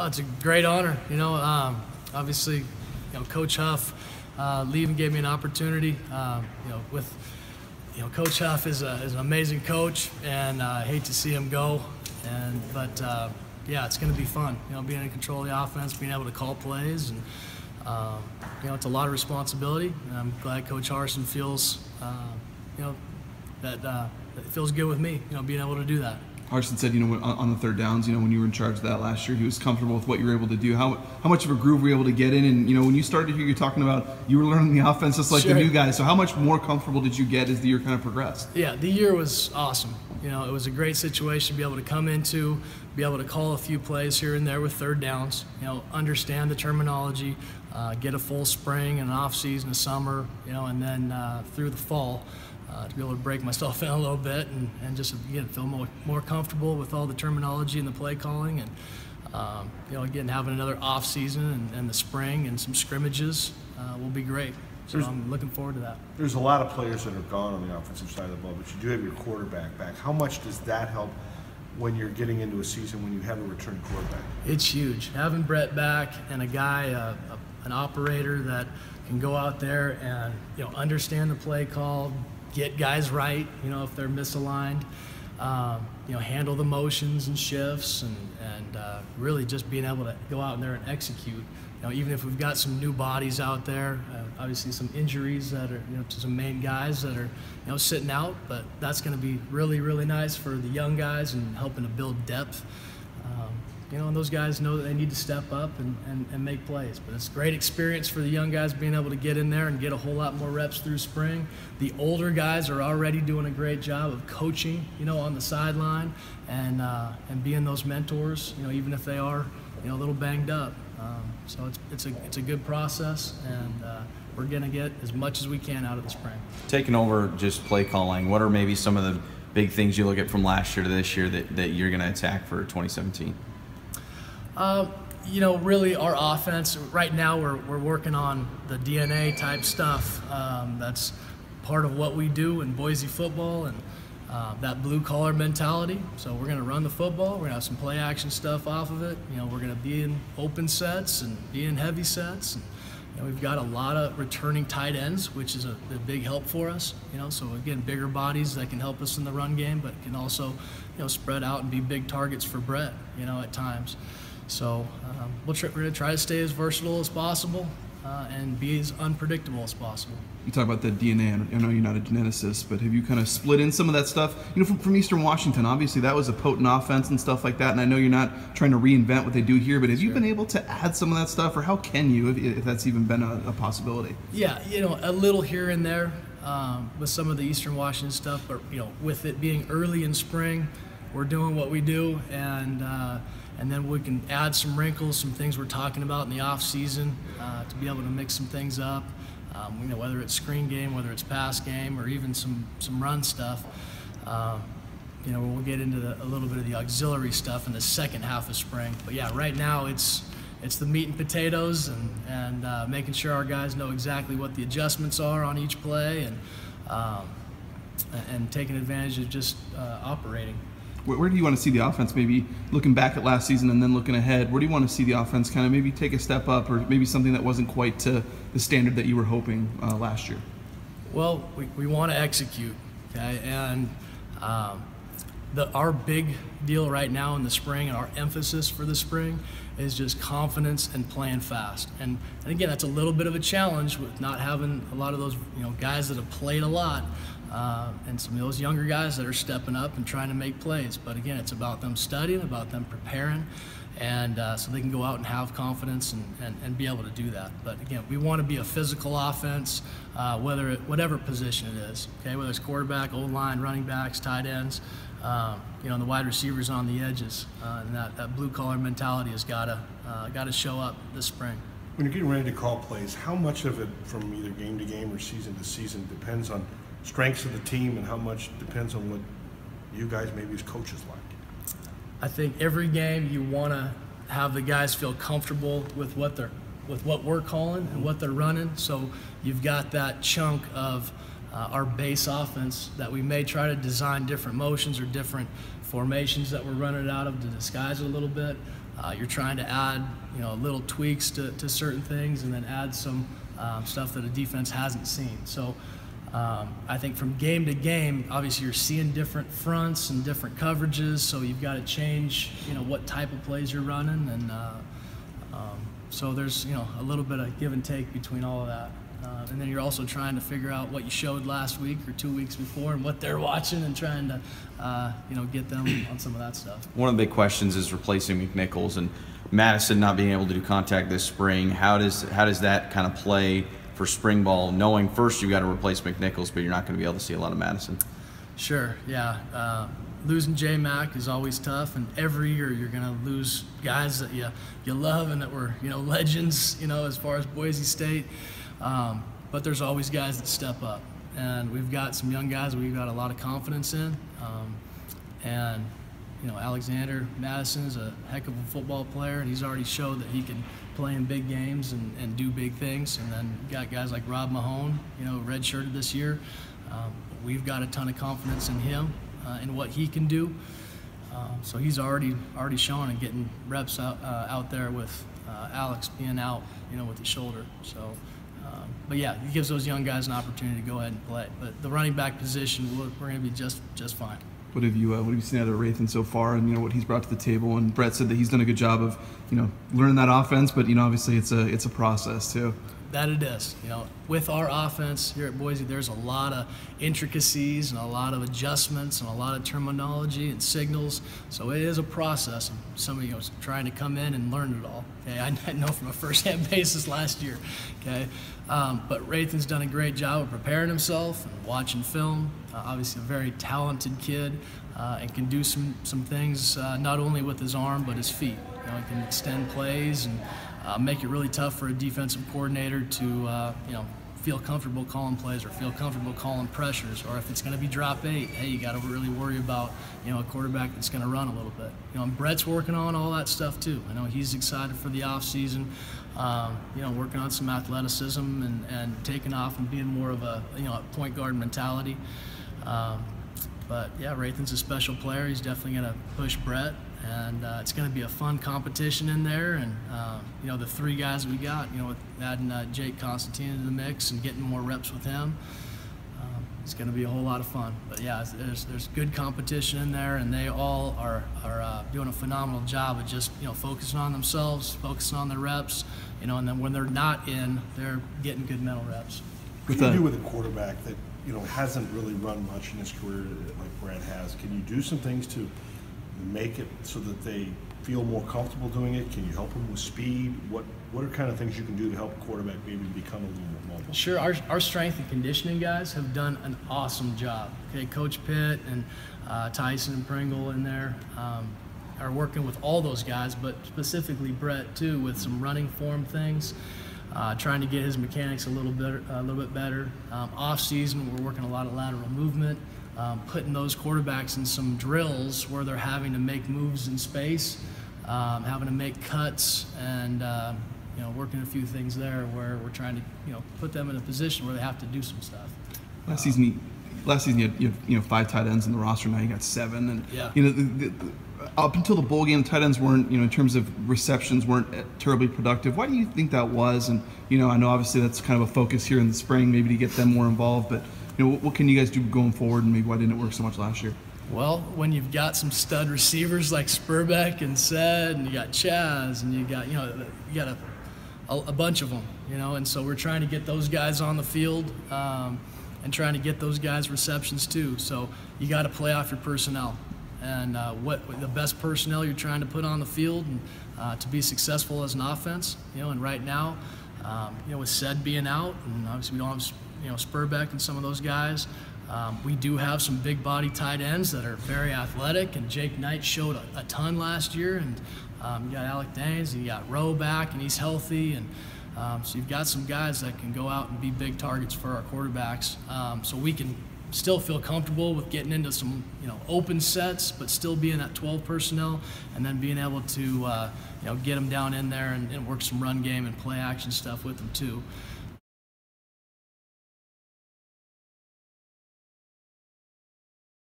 Oh, it's a great honor. Obviously, Coach Huff leaving gave me an opportunity. Coach Huff is an amazing coach, and I hate to see him go. But it's going to be fun. Being in control of the offense, being able to call plays, and it's a lot of responsibility. And I'm glad Coach Harsin feels, that it feels good with me, being able to do that. Harsin said, on the third downs, when you were in charge of that last year, he was comfortable with what you were able to do. How much of a groove were you able to get in? And, when you started here, you're talking about you were learning the offense just like the new guys. So how much more comfortable did you get as the year kind of progressed? Yeah, the year was awesome. It was a great situation to be able to come into, be able to call a few plays here and there with third downs, understand the terminology, get a full spring and an off season, a summer, and then through the fall, to be able to break myself in a little bit and just feel more comfortable with all the terminology and the play calling, and again having another off season and the spring and some scrimmages will be great. So I'm looking forward to that. There's a lot of players that are gone on the offensive side of the ball, but you do have your quarterback back. How much does that help when you're getting into a season when you have a return quarterback? It's huge. Having Brett back and a guy, an operator that can go out there and understand the play call, get guys right, if they're misaligned, handle the motions and shifts, and really just being able to go out there and execute. Even if we've got some new bodies out there, obviously some injuries that are, to some main guys that are, sitting out, but that's going to be really, really nice for the young guys and helping to build depth. And those guys know that they need to step up and make plays. But it's a great experience for the young guys being able to get in there and get a whole lot more reps through spring. The older guys are already doing a great job of coaching, on the sideline and being those mentors, even if they are, a little banged up. So it's a good process, and we're going to get as much as we can out of the spring. Taking over just play calling, what are maybe some of the big things you look at from last year to this year that you're going to attack for 2017? Really our offense, right now we're working on the DNA type stuff. That's part of what we do in Boise football, and that blue collar mentality. So we're going to run the football, we're going to have some play action stuff off of it. We're going to be in open sets and be in heavy sets. And, we've got a lot of returning tight ends, which is a big help for us. So again, bigger bodies that can help us in the run game, but can also, spread out and be big targets for Brett, at times. So we're going to try to stay as versatile as possible and be as unpredictable as possible. You talk about the DNA. I know you're not a geneticist, but have you kind of split in some of that stuff? From Eastern Washington, obviously that was a potent offense and stuff like that, and I know you're not trying to reinvent what they do here, but have you been able to add some of that stuff, or how can you, if that's even been a possibility? Yeah, a little here and there with some of the Eastern Washington stuff, but with it being early in spring, we're doing what we do, and then we can add some wrinkles, some things we're talking about in the off season to be able to mix some things up. Whether it's screen game, whether it's pass game, or even some run stuff. We'll get into a little bit of the auxiliary stuff in the second half of spring. But yeah, right now it's the meat and potatoes, and making sure our guys know exactly what the adjustments are on each play, and taking advantage of just operating. Where do you want to see the offense, maybe looking back at last season and then looking ahead? Where do you want to see the offense kind of maybe take a step up, or maybe something that wasn't quite to the standard that you were hoping last year? Well, we want to execute, okay? And our big deal right now in the spring, and our emphasis for the spring, is just confidence and playing fast. And again, that's a little bit of a challenge with not having a lot of those guys that have played a lot. And some of those younger guys that are stepping up and trying to make plays. But again, it's about them studying, about them preparing, and so they can go out and have confidence and be able to do that. But again, we want to be a physical offense, whatever position it is. Okay, whether it's quarterback, O-line, running backs, tight ends, and the wide receivers on the edges. And that blue collar mentality has got to show up this spring. When you're getting ready to call plays, how much of it, from either game to game or season to season, depends on strengths of the team, and how much depends on what you guys maybe as coaches like? I think every game you want to have the guys feel comfortable with what we're calling and what they're running. So you've got that chunk of our base offense that we may try to design different motions or different formations that we're running it out of to disguise it a little bit. you're trying to add, little tweaks to certain things, and then add some stuff that a defense hasn't seen. So I think from game to game, obviously you're seeing different fronts and different coverages, so you've got to change, what type of plays you're running, and so there's, a little bit of give and take between all of that. And then you're also trying to figure out what you showed last week or 2 weeks before and what they're watching, and trying to, get them on some of that stuff. One of the big questions is replacing McNichols, and Madison not being able to do contact this spring. How does that kind of play for spring ball, knowing first you've got to replace McNichols, but you're not going to be able to see a lot of Madison? Sure, yeah. Losing J-Mac is always tough, and every year you're going to lose guys that you love and that were, legends, as far as Boise State. But there's always guys that step up, and we've got some young guys we've got a lot of confidence in. And Alexander Madison is a heck of a football player, and he's already showed that he can play in big games and do big things. And then you got guys like Rob Mahone, redshirted this year. We've got a ton of confidence in him and what he can do. So he's already shown and getting reps out there with Alex being out, with his shoulder. So, but yeah, it gives those young guys an opportunity to go ahead and play. But the running back position, we're going to be just fine. What have you seen out of Rathan so far, and what he's brought to the table? And Brett said that he's done a good job of learning that offense, but obviously it's a process too. That it is. With our offense here at Boise, there's a lot of intricacies and a lot of adjustments and a lot of terminology and signals. So it is a process. And somebody trying to come in and learn it all. Okay, I know from a first-hand basis last year. Okay, but Rathan's done a great job of preparing himself and watching film. Obviously, a very talented kid and can do some things not only with his arm but his feet. He can extend plays and make it really tough for a defensive coordinator to, feel comfortable calling plays or feel comfortable calling pressures. Or if it's going to be drop 8, hey, you got to really worry about, a quarterback that's going to run a little bit. And Brett's working on all that stuff too. I know he's excited for the off season, working on some athleticism and taking off and being more of a, point guard mentality. But yeah, Rathan's a special player. He's definitely going to push Brett. And it's going to be a fun competition in there, and the 3 guys we got, with adding Jake Constantine into the mix and getting more reps with him, it's going to be a whole lot of fun. But yeah, there's good competition in there, and they all are doing a phenomenal job of just focusing on themselves, focusing on their reps, and then when they're not in, they're getting good mental reps. What can you do with a quarterback that hasn't really run much in his career like Brett has? Can you do some things to make it so that they feel more comfortable doing it? Can you help them with speed? What are kind of things you can do to help a quarterback maybe become a little more mobile? Sure. Our strength and conditioning guys have done an awesome job. Okay, Coach Pitt and Tyson and Pringle in there are working with all those guys, but specifically Brett too, with some running form things, trying to get his mechanics a little bit better. Off season, we're working a lot of lateral movement. Putting those quarterbacks in some drills where they're having to make moves in space, having to make cuts, and working a few things there where we're trying to put them in a position where they have to do some stuff. Last season you had 5 tight ends in the roster. Now you got 7, and yeah. Up until the bowl game, the tight ends weren't, in terms of receptions, weren't terribly productive. Why do you think that was? And I know obviously that's kind of a focus here in the spring, maybe to get them more involved, but. What can you guys do going forward, and maybe why didn't it work so much last year? Well, when you've got some stud receivers like Spurbeck and Sed, and you got Chaz, and you got a bunch of them, and so we're trying to get those guys on the field and trying to get those guys receptions too. So you got to play off your personnel, and what the best personnel you're trying to put on the field and to be successful as an offense. And right now, with Sed being out, and obviously we don't have Spurbeck and some of those guys. We do have some big body tight ends that are very athletic, and Jake Knight showed a ton last year, and you got Alec Danes, you got Rowe back, and he's healthy, and so you've got some guys that can go out and be big targets for our quarterbacks, so we can still feel comfortable with getting into some open sets, but still being at 12 personnel, and then being able to get them down in there and work some run game and play action stuff with them too.